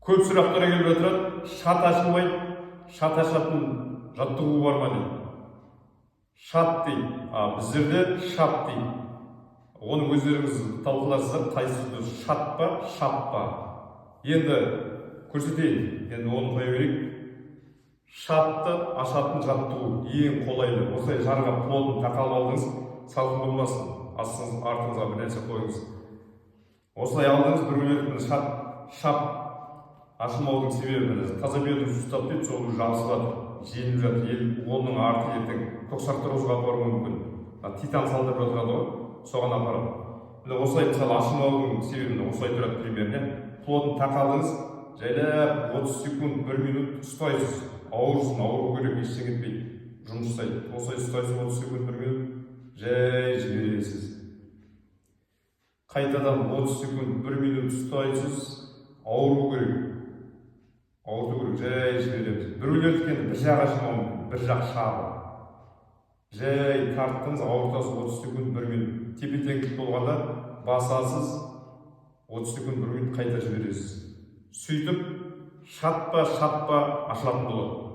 Көп сұрақтар келіп жатырады. Шат ашылмайды, шат ашатын жаттығу бар ма дейді. Шат дейді, біздерде шап дейді. Оны өздеріңіз талқыларсыздар, қайсысы дұрыс, шат па, шап па. Енді көрсетейін, енді оны қоя берейік. Шатты ашатын жаттығу ең қолайлы. Осылай жарға плотын тақалып алдыңыз, салқын болмасын. Артыңызға бір нәрсе қойыңыз. Осылай алдыңыз, бір минут шап ашылмаудың себебі таза бедір ұстап дейді, сол жабысып жатыр, желініп жатыр. Оның арты ертең көксарттырғызға апаруы мүмкін. Титан салдырып жатырады ғой, соған апарады. Осылай мысалы ашылмаудың себебі осылай тұрады примерно. Плотын тақалдыңыз, жайлап 30 секунд, 1 минут ұстайсыз. Ауырсын, ауыру керек, ештеңе етпейді. Жұмыс жасайды. Осылай ұстайсыз 30 секунд, 1 минут, жай жібересіз. Қайтадан 30 секунд, 1 минут ұстайсыз, ауыру керек. Ауырту керек, жай жібереміз. Біреулер дегенде бір жақ ашылмауы мүмкін, бір жақ шабы. Жай тарттыңыз, ауыртасыз 30 секунд, 1 минут. Тепе-теңдік болғанда басасыз, 30 секунд, 1 минут қайта жібересіз. Сөйтіп, шат па ашылатын болады.